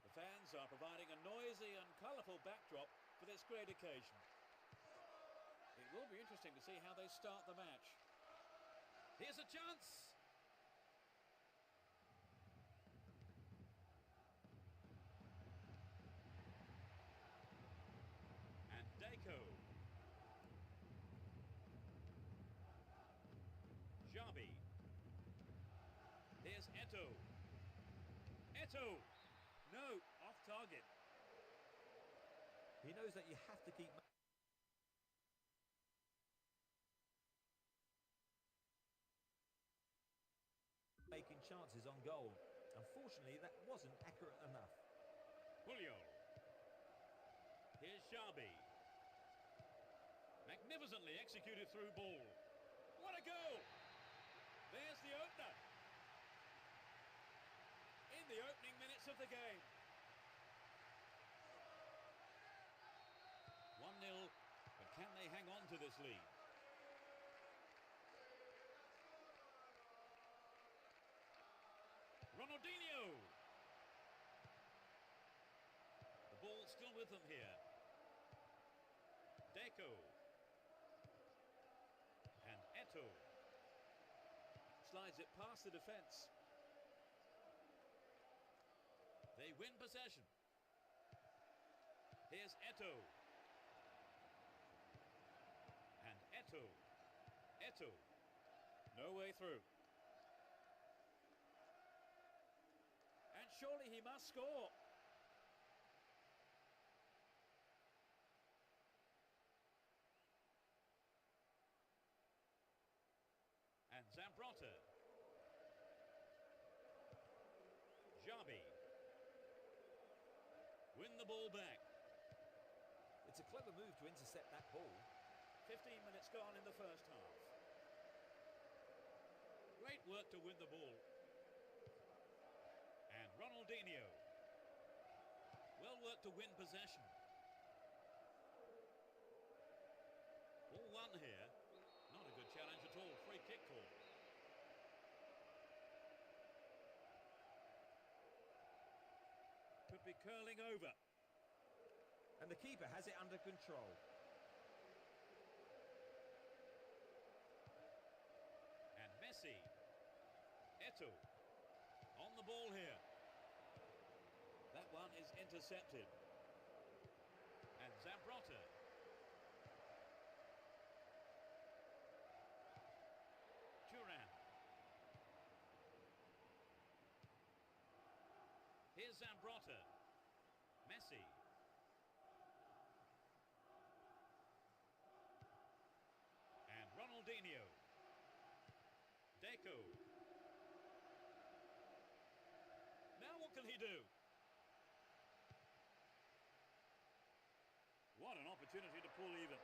The fans are providing a noisy and colourful backdrop for this great occasion. It will be interesting to see how they start the match. Here's a chance! And Deco. Jabi. Here's Eto. Eto! No, off target. He knows that you have to keep making chances on goal. Unfortunately, that wasn't accurate enough. Julio. Here's Jabi. Magnificently executed through ball. What a goal! There's the opener. In the opening minutes of the game. 1-0, but can they hang on to this lead? Ronaldinho! The ball still with them here. Deco. And Eto. Slides it past the defence. They win possession. Here's Eto. And Eto. Eto. No way through. And surely he must score. And Zambrotta. Jabi. Win the ball back. It's a clever move to intercept that ball. 15 minutes gone in the first half. Great work to win the ball. And Ronaldinho. Well worked to win possession. Ball one here. Not a good challenge at all. Free kick call. Could be curling over. And the keeper has it under control. And Messi. Eto. On the ball here. That one is intercepted. And Zambrotta. TOURNE. Here's Zambrotta. Messi. And Ronaldinho. Deco. Now what can he do? What an opportunity to pull even.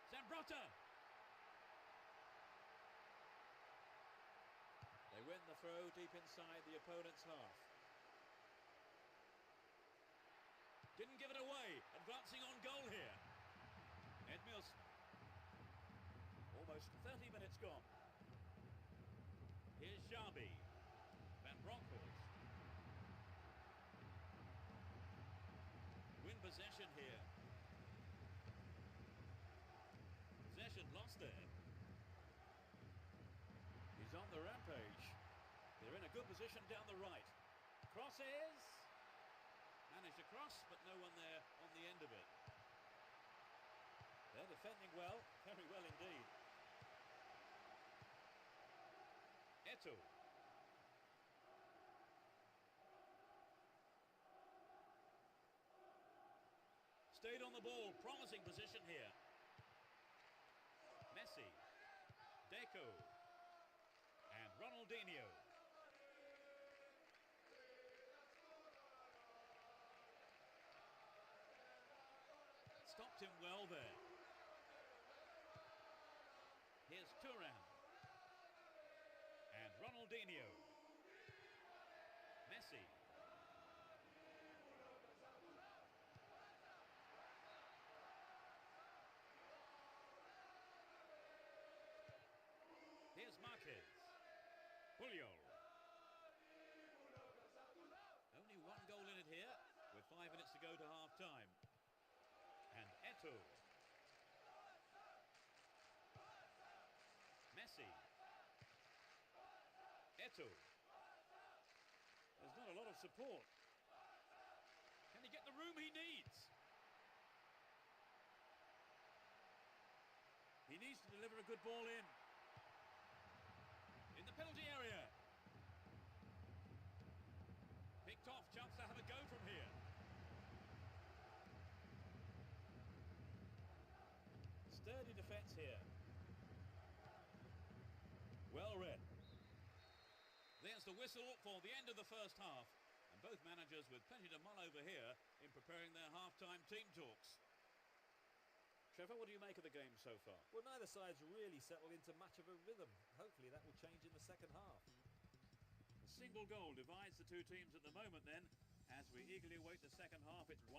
Zambrotta. They win the throw deep inside the opponent's half. Didn't give it away. Advancing on goal here. Edmilson. Almost 30 minutes gone. Here's Jabi. Van Bronckhorst. Win possession here. Possession lost there. He's on the rampage. They're in a good position down the right. Crosses. Managed to cross, but no one there on the end of it. They're defending well, very well indeed. Eto. Stayed on the ball, promising position here. Messi. Deco. And Ronaldinho. Stopped him well there. Here's Ronaldinho. Messi. Here's Marquez. Puyol. Only one goal in it here, with 5 minutes to go to half-time. And Eto'o. Messi. Eto'o. There's not a lot of support. Can he get the room he needs? He needs to deliver a good ball in. In the penalty area. Picked off, chance to have a go from here. Sturdy defence here. Well read. There's the whistle for the end of the first half, and both managers with plenty to mull over here in preparing their half-time team talks. Trevor, what do you make of the game so far? Well, neither side's really settled into much of a rhythm. Hopefully that will change in the second half. A single goal divides the two teams at the moment then. As we eagerly await the second half, it's 1-0.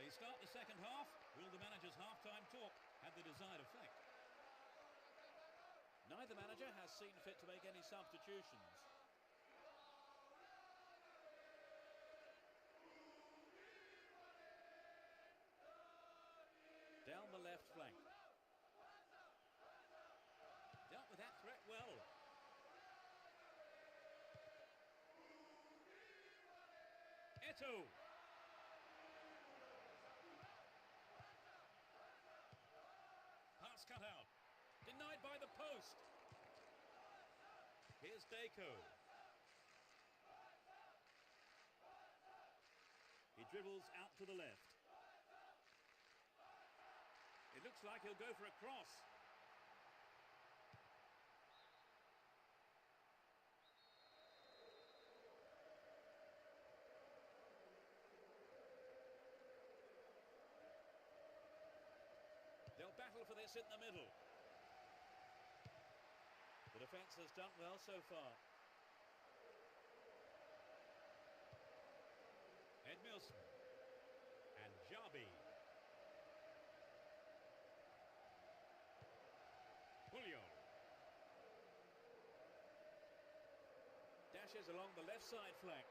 They start the second half. Will the manager's half-time talk have the desired effect? Neither manager has seen fit to make any substitutions. Down the left flank. Dealt with that threat well. Eto'o. Pass cut out. Denied by the post. Here's Deco. He dribbles out to the left. It looks like he'll go for a cross. They'll battle for this in the middle. The defence has done well so far. Edmilson and Jabi. Puyol. Dashes along the left side flank.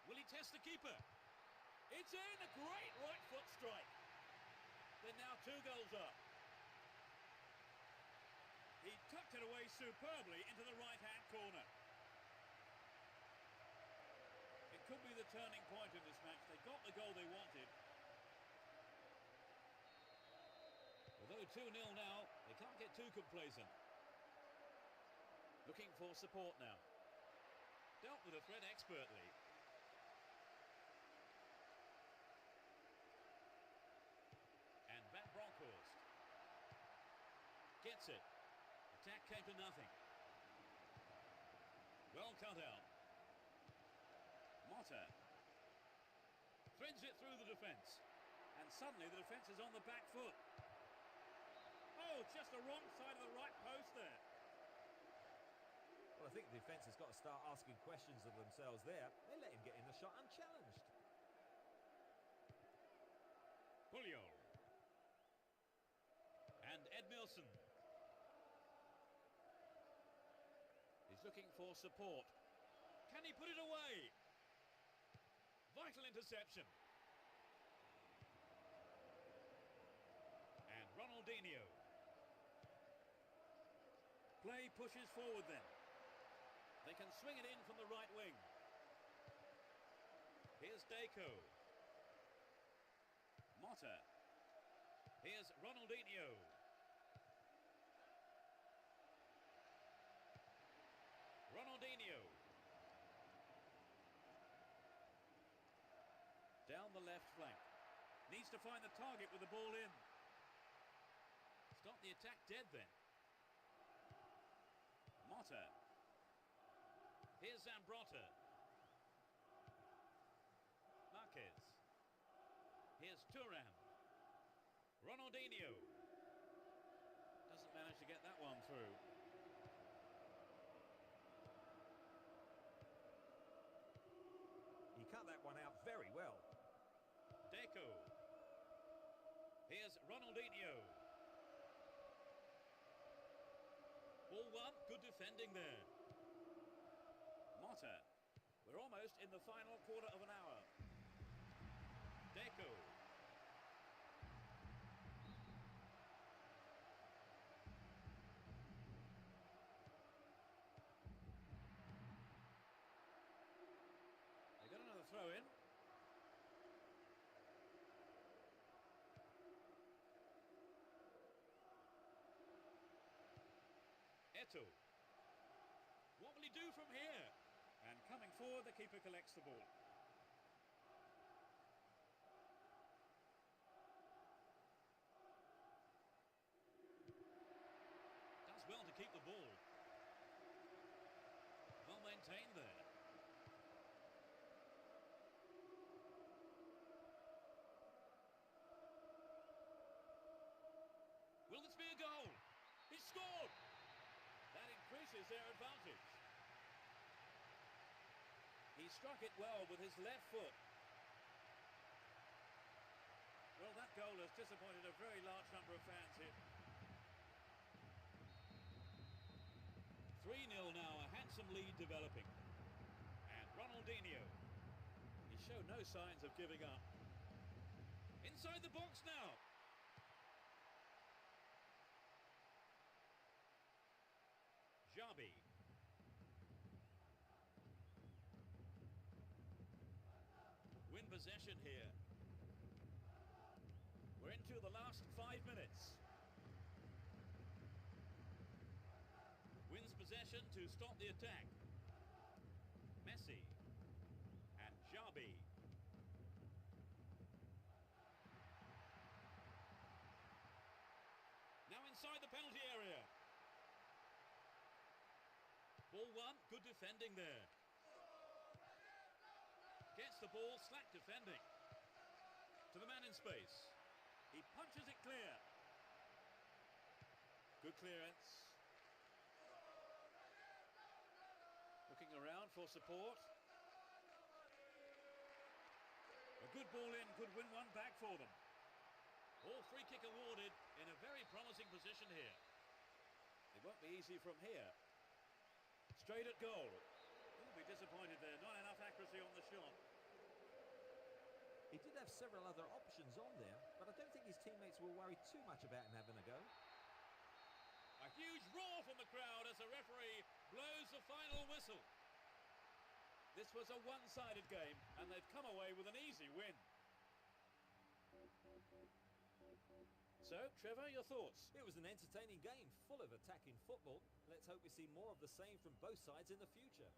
Will he test the keeper? It's in, a great right foot strike. They're now 2 goals up. He tucked it away superbly into the right-hand corner. It could be the turning point in this match. They got the goal they wanted. Although 2-0 now, they can't get too complacent. Looking for support now. Dealt with the threat expertly. And Van Bronckhorst gets it. Attack came to nothing. Well cut out. Motta threads it through the defence. And suddenly the defence is on the back foot. Oh, just the wrong side of the right post there. Well, I think the defence has got to start asking questions of themselves there. They let him get in the shot unchallenged. Puyol. And Edmilson. He's looking for support. Can he put it away? Vital interception. And Ronaldinho. Play pushes forward then. They can swing it in from the right wing. Here's Deco. Motta. Here's Ronaldinho. Ronaldinho. Down the left flank. Needs to find the target with the ball in. Stop the attack dead then. Motta. Here's Zambrotta. Marquez. Here's TOURNE. Ronaldinho. Doesn't manage to get that one through. He cut that one out very well. Deco. Here's Ronaldinho. Ball one, good defending there. Motta. We're almost in the final quarter of an hour. Deco. They got another throw in. Eto. What will he do from here? And coming forward, the keeper collects the ball. Does well to keep the ball. Well maintained there. Will this be a goal? He scored! That increases their advantage. He struck it well with his left foot. Well, that goal has disappointed a very large number of fans here. 3-0 now, a handsome lead developing. And Ronaldinho. He showed no signs of giving up. Inside the box now. Jabi. Win possession here. We're into the last 5 minutes. Wins possession to stop the attack. Messi. And Jabi. Now inside the penalty area. Ball one, good defending there. Gets the ball, slack defending. To the man in space. He punches it clear. Good clearance. Looking around for support. A good ball in, could win one back for them. All free kick awarded in a very promising position here. It won't be easy from here. Straight at goal. He'll be disappointed there. Not enough accuracy on the shot. He did have several other options on there, but I don't think his teammates will worry too much about him having a go. A huge roar from the crowd as the referee blows the final whistle. This was a one-sided game, and they've come away with an easy win. So, Trevor, your thoughts? It was an entertaining game, full of attacking football. Let's hope we see more of the same from both sides in the future.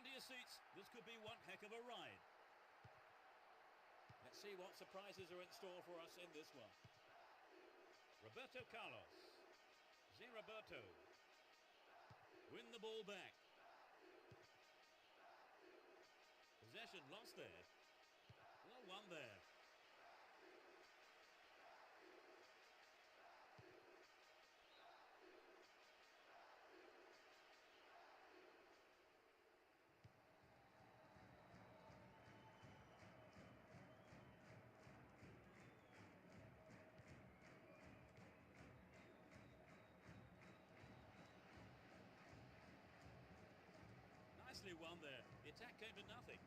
on to your seats. This could be one heck of a ride. Let's see what surprises are in store for us in this one. Roberto Carlos. Roberto. Win the ball back. Possession lost there. Well won there. Nicely won there. The attack came to nothing.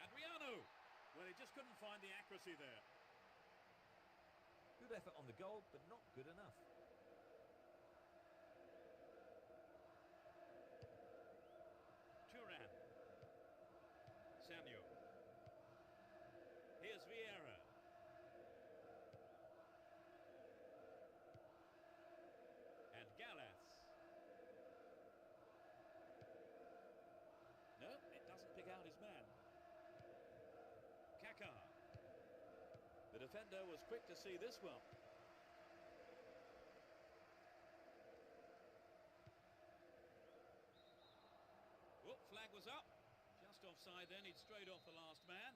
Adriano! Well, he just couldn't find the accuracy there. Good effort on the goal, but not good enough. TOURNE. Sanyo. Here's Vieira. And Gallas. No, it doesn't pick out his man. Kaká. The defender was quick to see this one. Oh, flag was up. Just offside then, he'd strayed off the last man.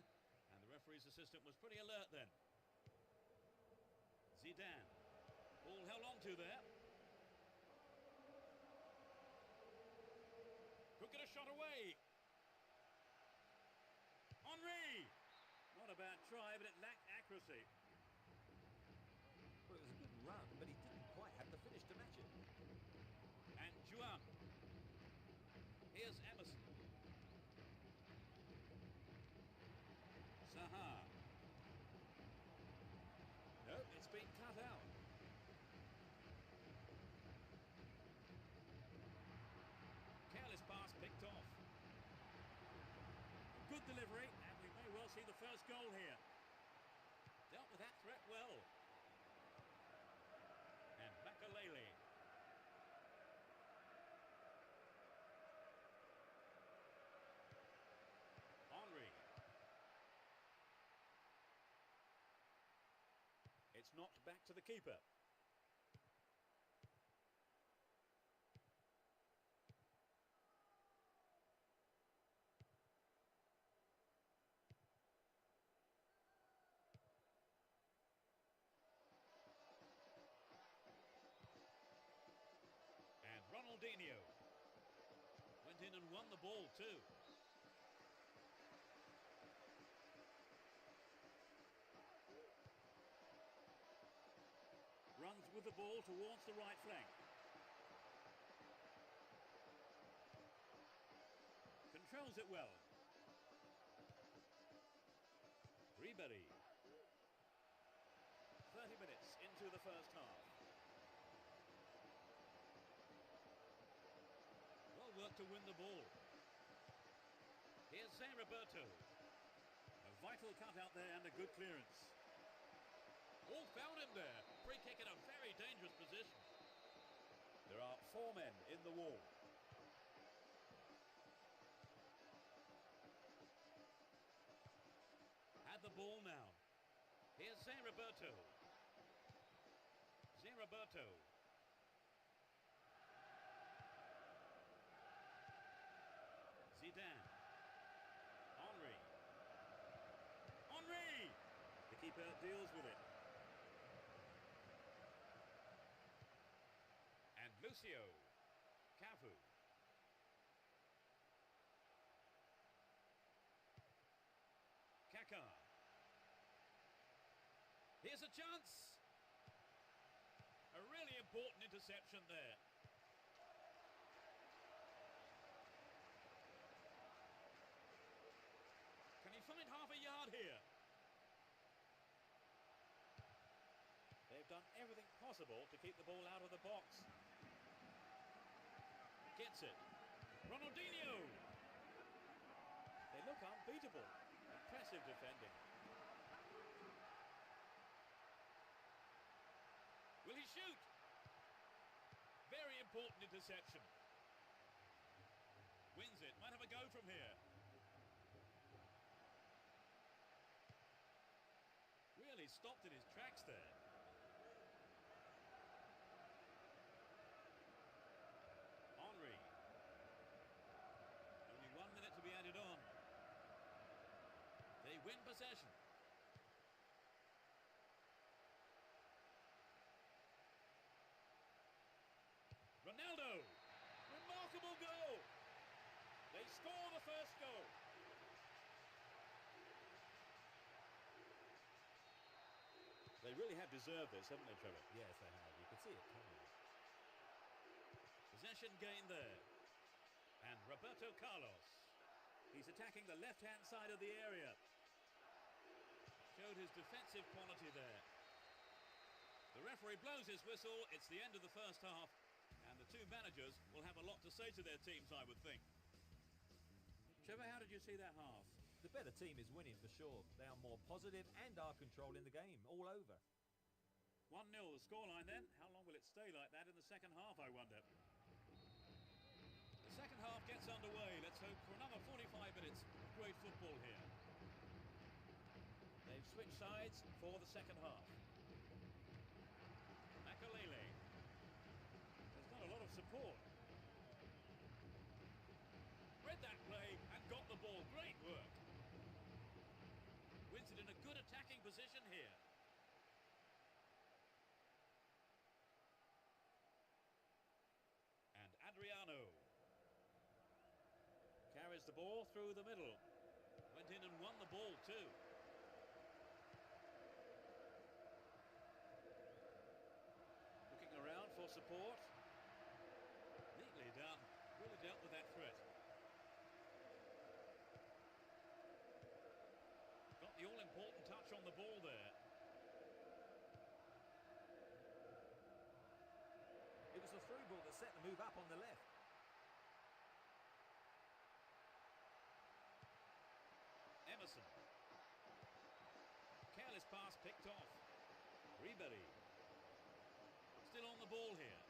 And the referee's assistant was pretty alert then. Zidane. Ball held on to there. Could get a shot away. Henry! Not a bad try, but it lacked accuracy. Well, it was a good run, but he didn't quite have the finish to match it. And Juan. Here's Emerson. Zaha. No, it's been cut out. Careless pass picked off. Good delivery, and we may well see the first goal here. Dealt with that threat well. And Makalele. Henry. It's knocked back to the keeper. Ronaldinho went in and won the ball too. Runs with the ball towards the right flank. Controls it well. Ribery. 30 minutes into the first half. Work to win the ball. Here's Roberto. A vital cut out there and a good clearance. All found him there. Free kick in a very dangerous position. There are 4 men in the wall. Had the ball now. Here's Roberto. Roberto. Zidane. Henry. Henry! The keeper deals with it. And Lucio. Cafu. Kaká. Here's a chance. A really important interception there. Can he find half a yard here? They've done everything possible to keep the ball out of the box. Gets it. Ronaldinho! They look unbeatable. Impressive defending. Will important interception. Wins it, might have a go from here. Really stopped in his tracks there. Henry. Only 1 minute to be added on. They win possession. Ronaldo. Remarkable goal. They score the first goal. They really have deserved this, haven't they, Trevor? Yes, they have. You can see it coming. Possession gained there. And Roberto Carlos. He's attacking the left-hand side of the area. Showed his defensive quality there. The referee blows his whistle. It's the end of the first half. And the two managers will have a lot to say to their teams, I would think. Trevor, how did you see that half? The better team is winning for sure. They are more positive and are controlling the game all over. 1-0 the scoreline then. How long will it stay like that in the second half, I wonder? The second half gets underway. Let's hope for another 45 minutes of great football here. They've switched sides for the second half. Makalele. There's not a lot of support. Read that play and got the ball. Great work. Wins it in a good attacking position here. And Adriano carries the ball through the middle. Went in and won the ball too. Looking around for support. Neatly done. Really dealt with that threat. Got the all-important touch on the ball there. It was the through ball that set the move up on the left. Emerson. Careless pass picked off. Ribery. Still on the ball here.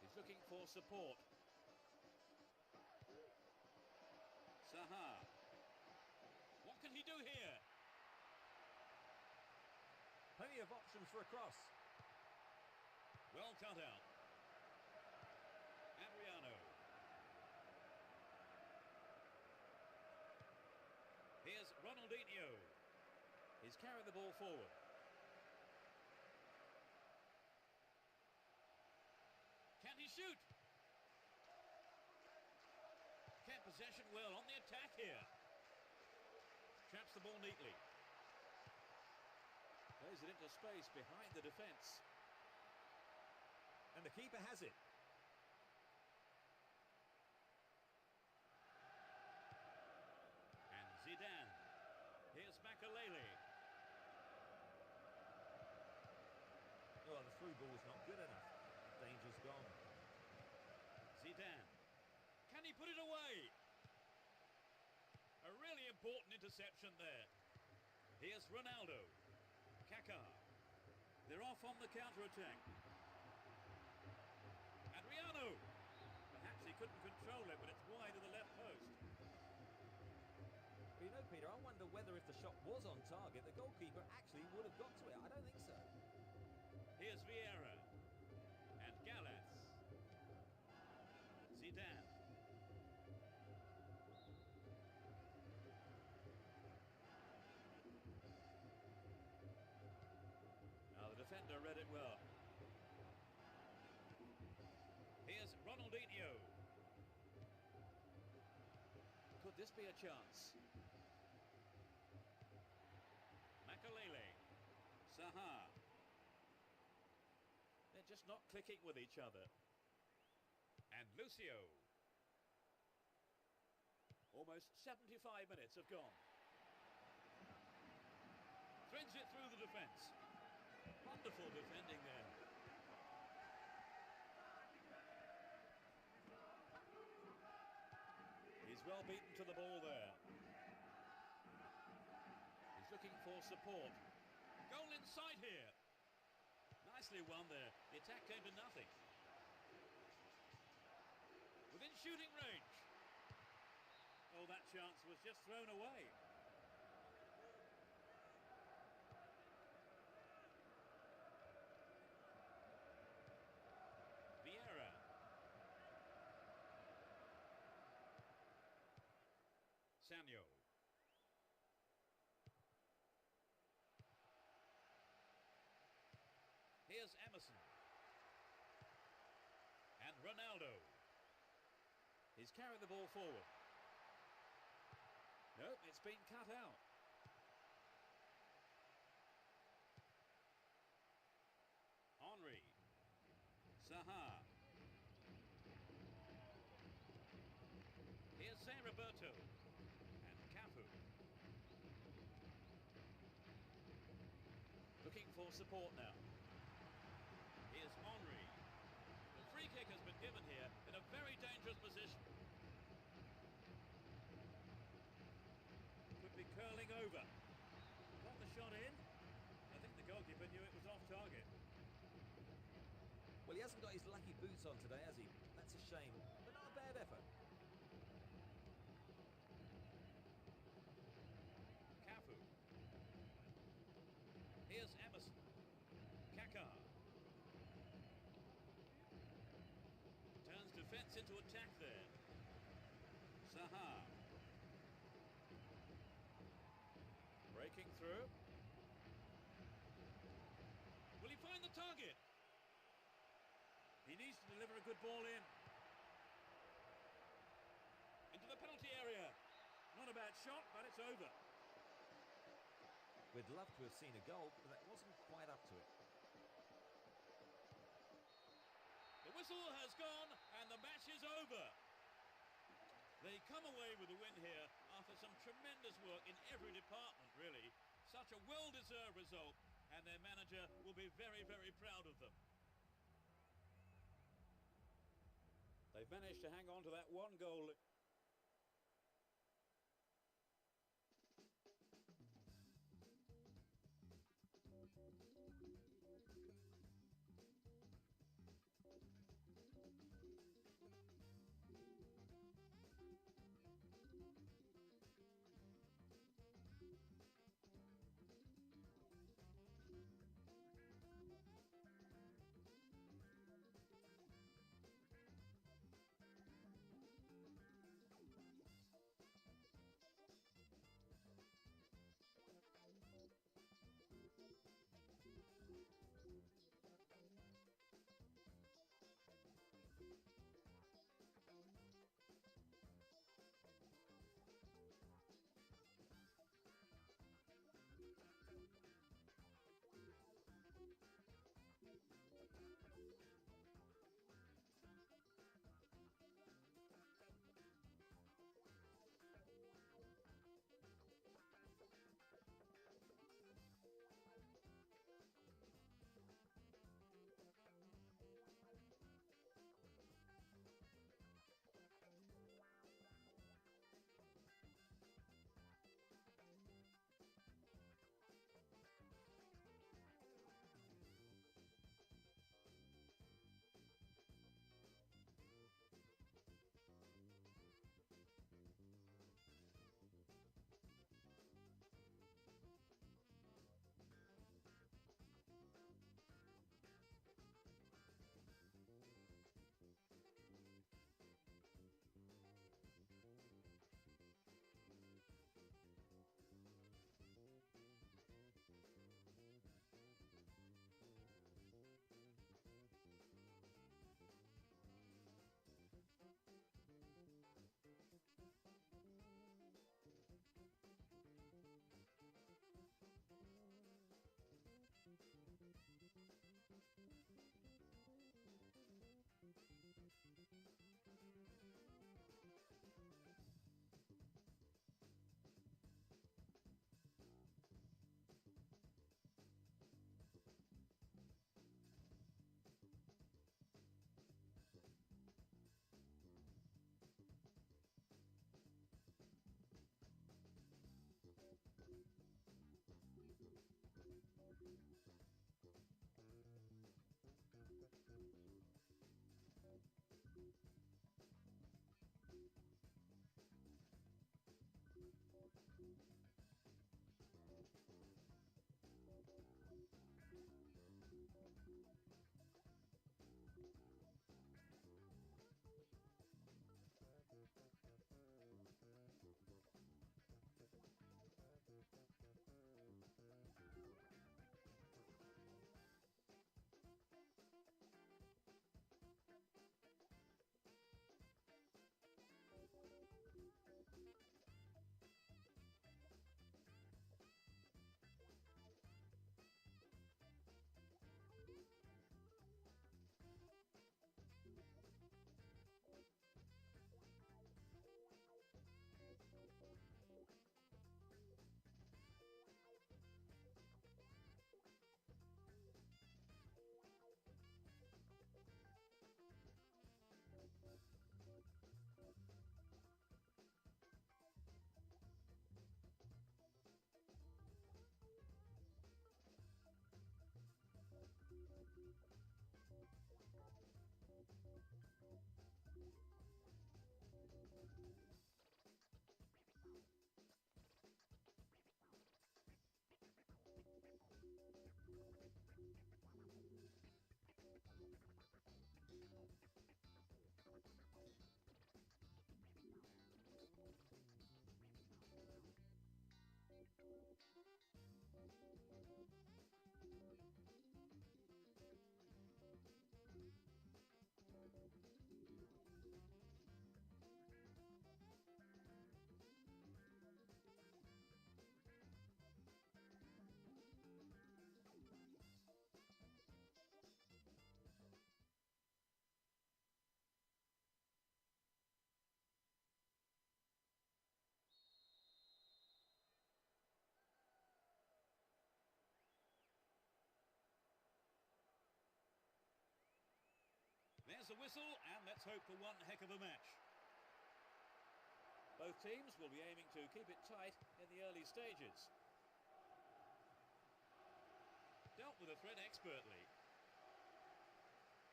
He's looking for support. Saha. What can he do here? Plenty of options for a cross. Well cut out. Adriano. Here's Ronaldinho. He's carried the ball forward. Can he shoot? Kept possession well on the attack here. Traps the ball neatly. Plays it into space behind the defence. And the keeper has it. And Zidane. Here's Makalele. Oh, the through ball is not good enough. Danger's gone. Zidane. Can he put it away? A really important interception there. Here's Ronaldo. Kaká. They're off on the counter-attack. Adriano. Perhaps he couldn't control it, but it's wide of the left post. But you know, Peter, I wonder whether if the shot was on target, the goalkeeper actually would have got to it. I don't think so. Here's Vieira. And Gallas. Zidane. Now the defender read it well. Here's Ronaldinho. Could this be a chance? Makalele. Saha. They're just not clicking with each other. And Lucio. Almost 75 minutes have gone. Threads it through the defence. Wonderful defending there. He's well beaten to the ball there. He's looking for support. Goal in sight here. Nicely won there. The attack came to nothing. in shooting range. Oh, that chance was just thrown away. Vieira. Sanyo. Here's Emerson. And Ronaldo. He's carried the ball forward. Nope, it's been cut out. Henry. Zaha. Here's Zé Roberto. And Cafu. Looking for support now. Here's Henry. The free kick has been given here in a very dangerous position. Could be curling over. Got the shot in. I think the goalkeeper knew it was off target. Well, he hasn't got his lucky boots on today, has he? That's a shame, but not a bad effort. Cafu. Here's Emerson. Kaká. Turns defence into attack there. Zaha. Breaking through. Will he find the target? He needs to deliver a good ball in. Into the penalty area. Not a bad shot, but it's over. We'd love to have seen a goal, but that wasn't quite up to it. The whistle has gone and the match is over. They come away with a win here after some tremendous work in every department, really. Such a well-deserved result, and their manager will be very, very proud of them. They've managed to hang on to that one goal. There's the whistle, and let's hope for one heck of a match. Both teams will be aiming to keep it tight in the early stages. Dealt with the threat expertly.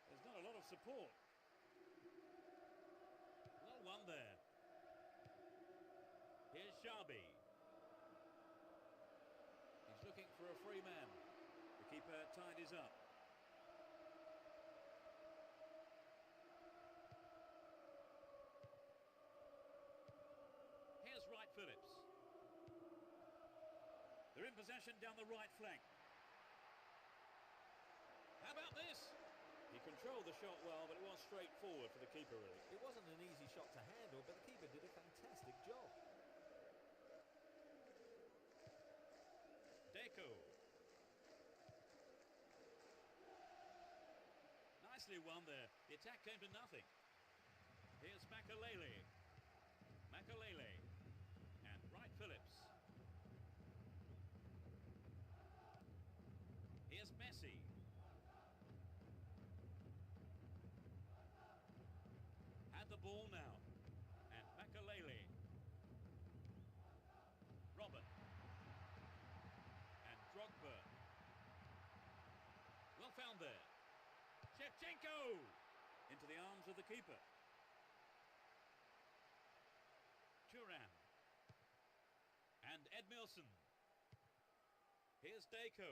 There's not a lot of support. Well won there. Here's Xabi. He's looking for a free man. The keeper tidies up. Here's Wright Phillips. They're in possession down the right flank. How about this? He controlled the shot well, but it was straightforward for the keeper, really. It wasn't an easy shot to handle, but the keeper did a fantastic job. Deco. Nicely won there. The attack came to nothing. Here's Makalele. Makalele. And Wright Phillips. Here's Messi. Had the ball now. And Makalele. Robert. And Drogba. Well found there. Shevchenko! Into the arms of the keeper. TOURNE. And Edmilson. Here's Deco.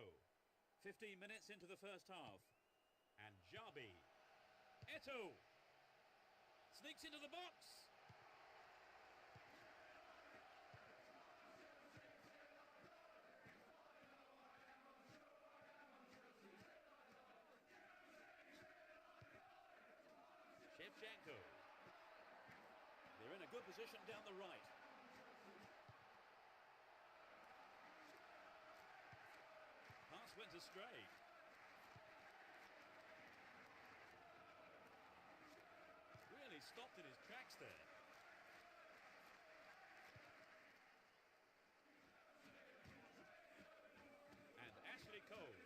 15 minutes into the first half. And Xabi. Eto'o. Sneaks into the box. Shevchenko. They're in a good position down the right. Pass went astray. Really stopped in his tracks there. And Ashley Cole.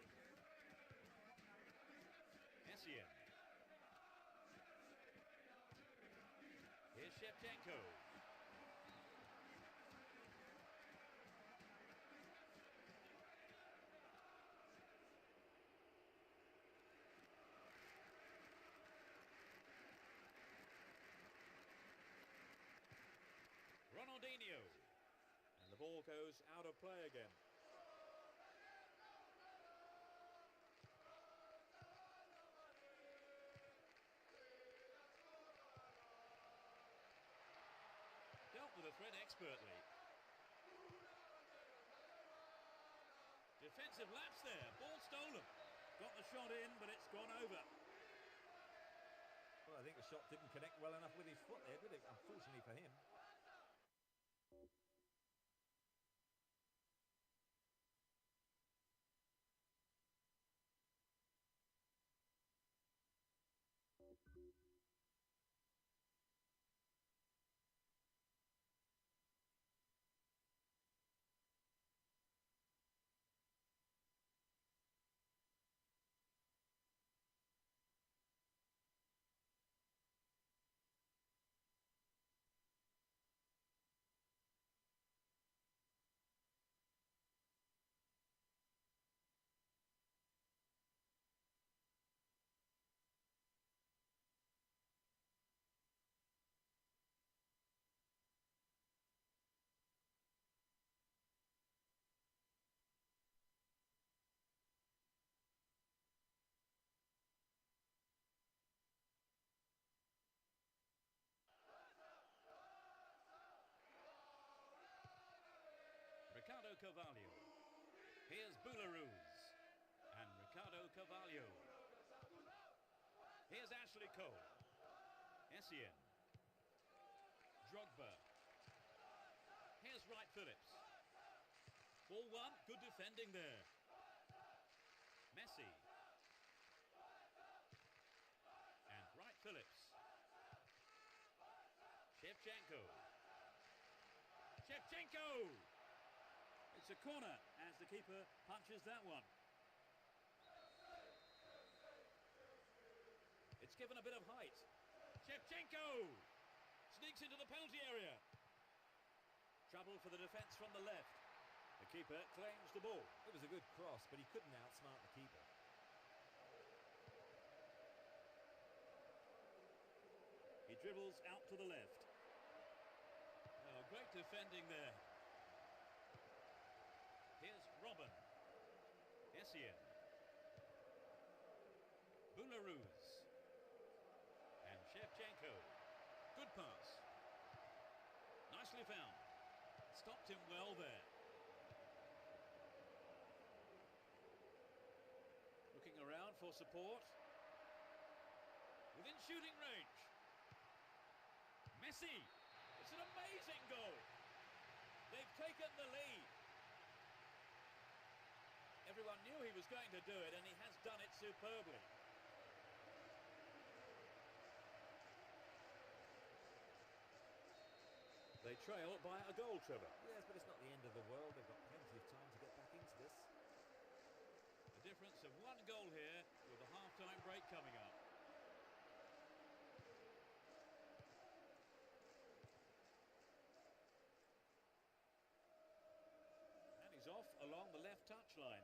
Essien. Here's Shevchenko. Ronaldinho. And the ball goes out of play again. Dealt with the threat expertly. Defensive lapse there. Ball stolen. Got the shot in, but it's gone over. Well, I think the shot didn't connect well enough with his foot there, did it? Unfortunately for him. Ricardo Carvalho. Here's Boularus. And Ricardo Carvalho. Here's Ashley Cole. Essien. Drogba. Here's Wright Phillips. Ball one, good defending there. Messi. And Wright Phillips. Shevchenko. Shevchenko! It's a corner as the keeper punches that one. It's given a bit of height. Shevchenko sneaks into the penalty area. Trouble for the defence from the left. The keeper claims the ball. It was a good cross, but he couldn't outsmart the keeper. He dribbles out to the left. Oh, great defending there. Here's Robin. Essien. Boularus. And Shevchenko. Good pass. Nicely found. Stopped him well there. Looking around for support. Within shooting range. Messi. It's an amazing goal. They've taken the lead. Everyone knew he was going to do it, and he has done it superbly. They trail by a goal, Trevor. Yes, but it's not the end of the world. They've got plenty of time to get back into this. A difference of 1 goal here with a half-time break coming up. And he's off along the left touchline.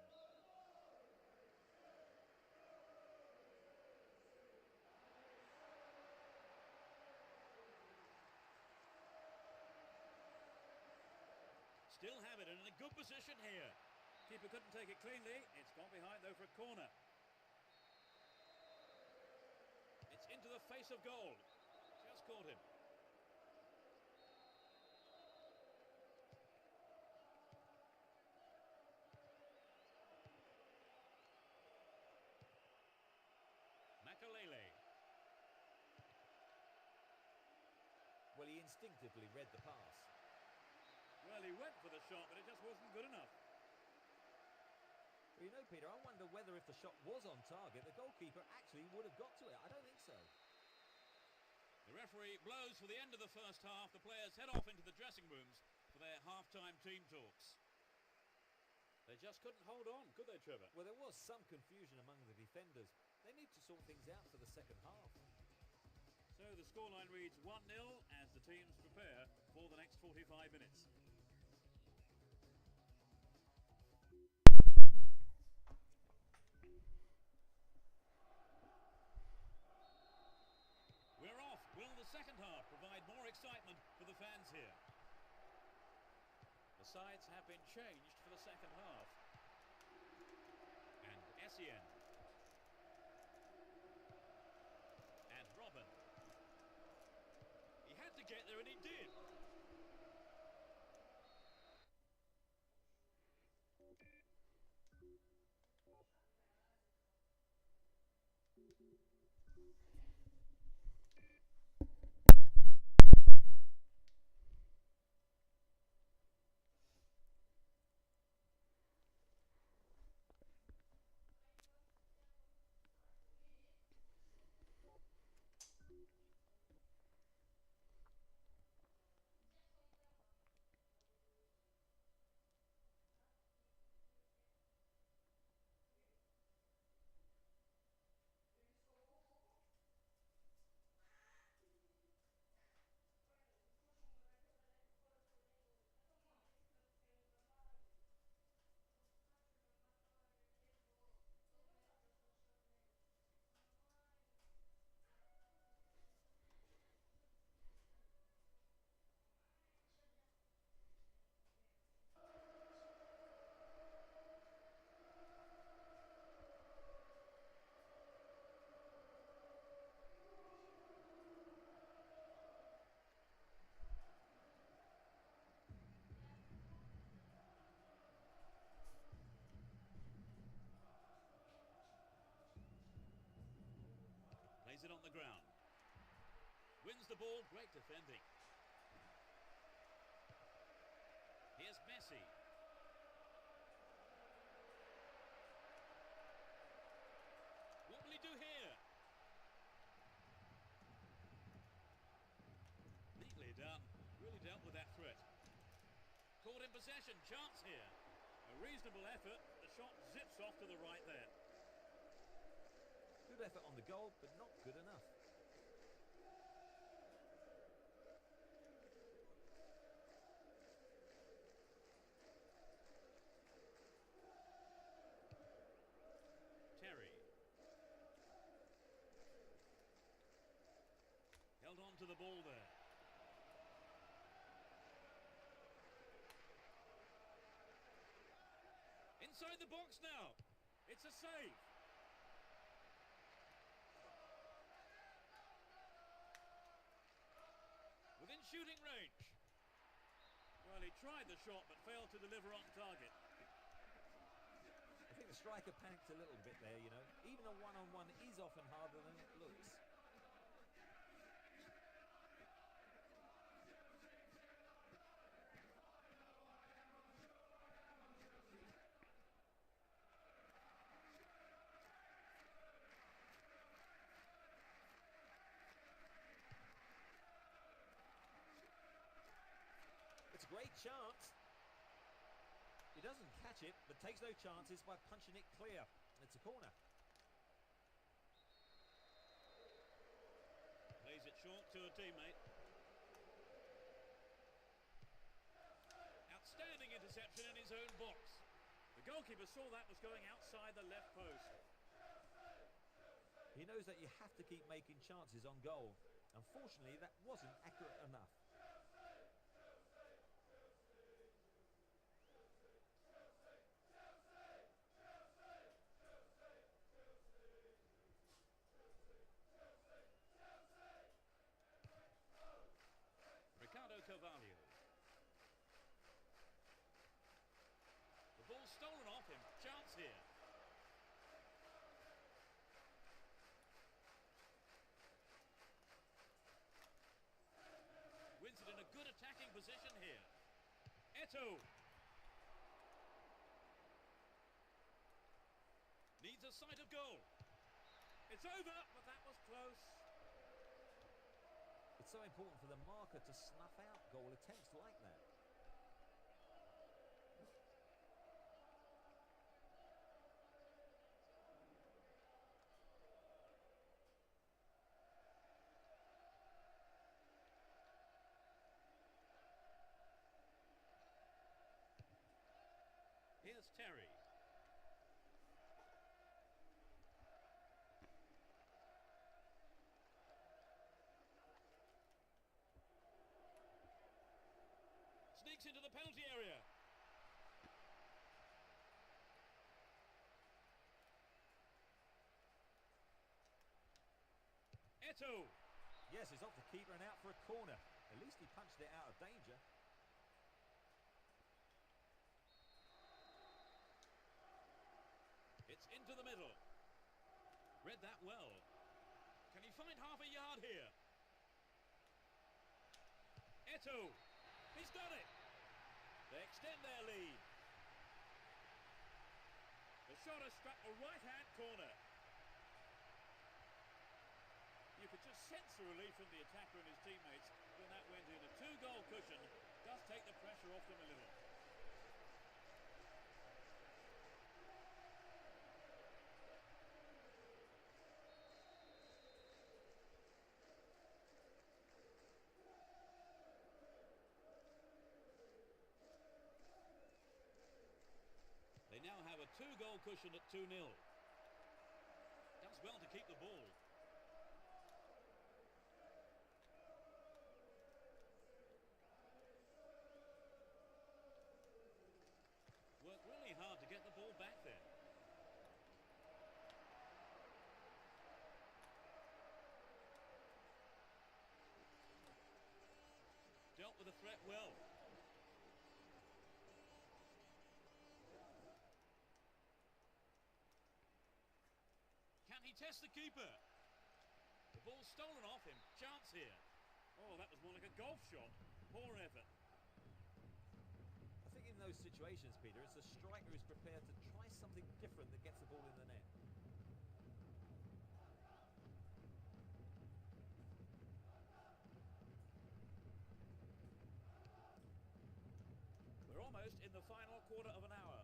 Still have it and in a good position here. Keeper couldn't take it cleanly. It's gone behind though for a corner. It's into the face of goal. Just caught him. Makalele. Well, he instinctively read the pass. Well, he went for the shot, but it just wasn't good enough. Well, you know, Peter, I wonder whether if the shot was on target, the goalkeeper actually would have got to it. I don't think so. The referee blows for the end of the first half. The players head off into the dressing rooms for their half-time team talks. They just couldn't hold on, could they, Trevor? Well, there was some confusion among the defenders. They need to sort things out for the second half. So the scoreline reads 1-0 as the teams prepare for the next 45 minutes. We're off. Will the second half provide more excitement for the fans here? The sides have been changed for the second half. And Essien. And Robin. He had to get there and he did. Plays it on the ground. Wins the ball, great defending. Here's Messi. What will he do here? Neatly done. Really dealt with that threat. Caught in possession, chance here. A reasonable effort. The shot zips off to the right there. Good effort on the goal, but not good enough. Terry. Held on to the ball there. Inside the box now. It's a save. Within shooting range. Well, he tried the shot but failed to deliver on target. I think the striker panicked a little bit there, you know. Even a one-on-one is often harder than it looks. It's a great chance. He doesn't catch it, but takes no chances by punching it clear. It's a corner. Plays it short to a teammate. Outstanding interception in his own box. The goalkeeper saw that was going outside the left post. He knows that you have to keep making chances on goal. Unfortunately, that wasn't accurate enough. The ball stolen off him. Chance here. Wins it in a good attacking position here. Eto'o. Needs a sight of goal. It's over, but that was close. It's so important for the marker to snuff out goal attempts like that. Here's Terry. Sneaks into the penalty area. Eto'o. Yes, it's off the keeper and out for a corner. At least he punched it out of danger. It's into the middle. Read that well. Can he find half a yard here? Eto'o. He's got it. They extend their lead. The shot has struck a right-hand corner. You could just sense the relief from the attacker and his teammates when that went in. A two-goal cushion does take the pressure off them a little. They now have a two-goal cushion at 2-0. Does well to keep the ball. Worked really hard to get the ball back there. Dealt with the threat well. Can he test the keeper? The ball stolen off him. Chance here. Oh, that was more like a golf shot. Poor effort. I think in those situations, Peter, it's the striker who's prepared to try something different that gets the ball in the net. We're almost in the final quarter of an hour.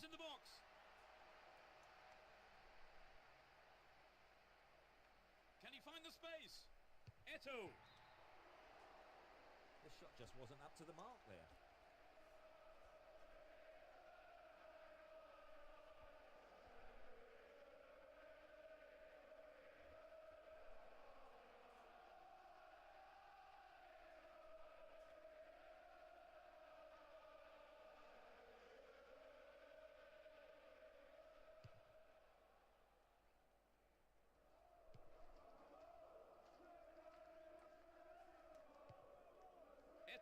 Shots in the box. Can he find the space? Eto'o. The shot just wasn't up to the mark there.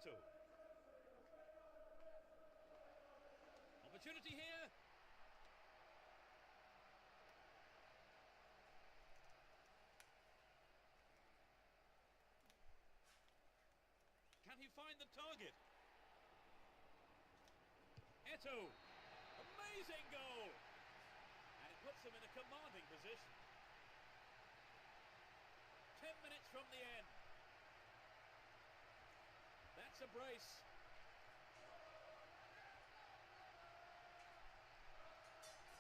Eto'o. Opportunity here. Can he find the target? Eto'o. Amazing goal. And it puts them in a commanding position. 10 minutes from the end. That's a brace.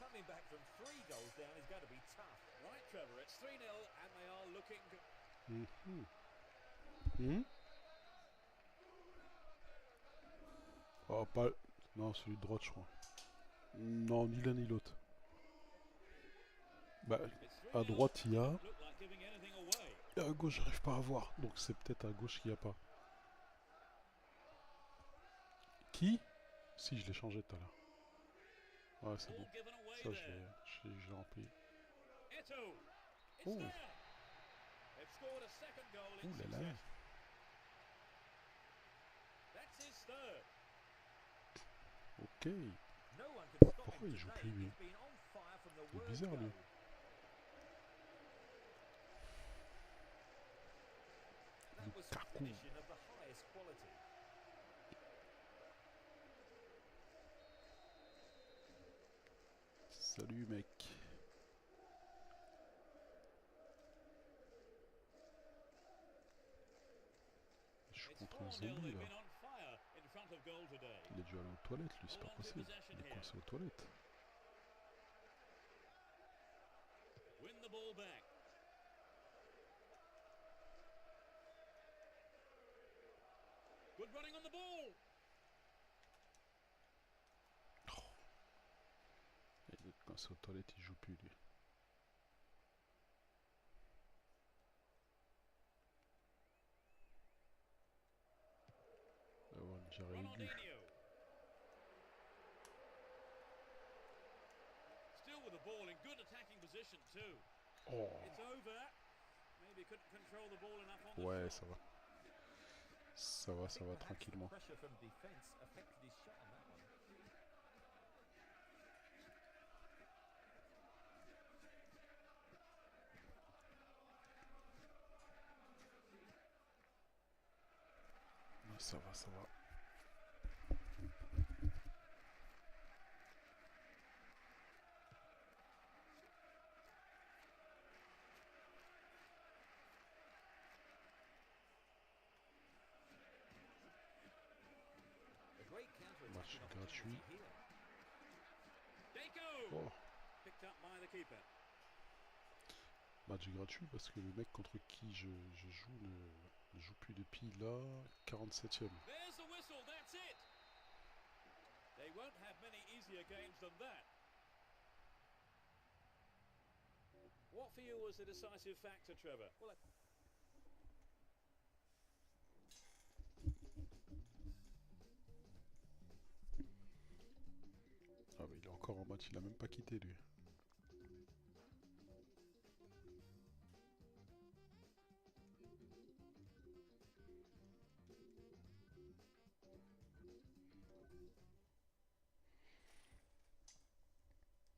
Coming back from 3 goals down is going to be tough. Right, Trevor, it's 3-0 and they are looking good. Oh, pas... Non, celui de droite, je crois. Non, ni l'un ni l'autre. Bah, à droite, il y a... Et à gauche, j'arrive pas à voir. Donc c'est peut-être à gauche qu'il n'y a pas. Qui? Si, je l'ai changé tout à l'heure. Ouais, c'est bon. Ça, je l'ai rempli. Oh. Ouh là là. Ok. Pourquoi il joue plus lui? C'est bizarre lui. Lukaku. Salut mec. Je suis contre un zombie là. Il a dû aller aux toilettes lui, c'est pas possible. Il est coincé aux toilettes. Win the ball back. Good running on the ball. Oh. Il est coincé aux toilettes, il joue plus lui. D'avoir une diarrhée aiguë. Still with the ball in good attacking position too. Oh. It's over. Maybe couldn't control the ball enough on the Ouais, shot. ça va tranquillement. Ça va, ça va. Match gratuit. Oh. Match gratuit parce que le mec contre qui je joue ne joue plus depuis la 47e. They won't have many easier games than that. What for you was the decisive factor, Trevor? Well, Ah mais il est encore en match, il a même pas quitté lui.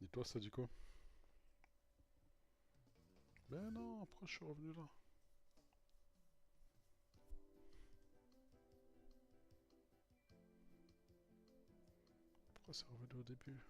Et toi ça dit quoi? Ben non, après je suis revenu là. Pourquoi c'est revenu au début?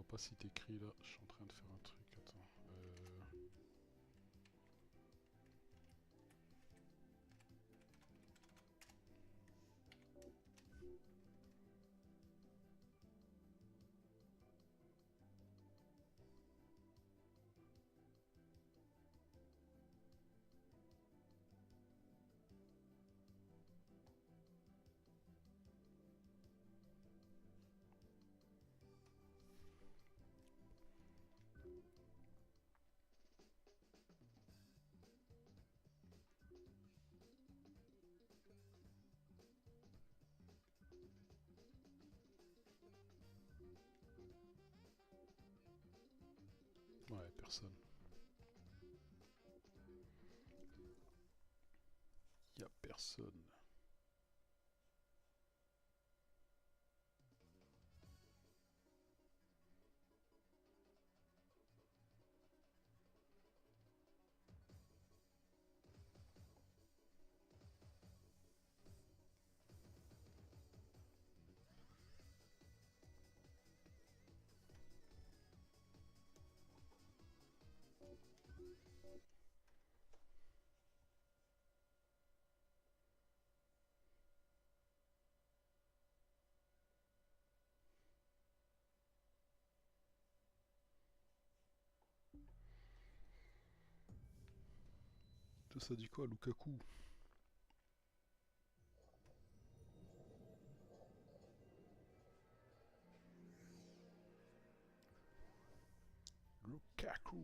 pas si t'écris là, je suis en train de faire un truc, attends. Ouais, personne. Y a personne. Ça dit quoi, Lukaku? Lukaku.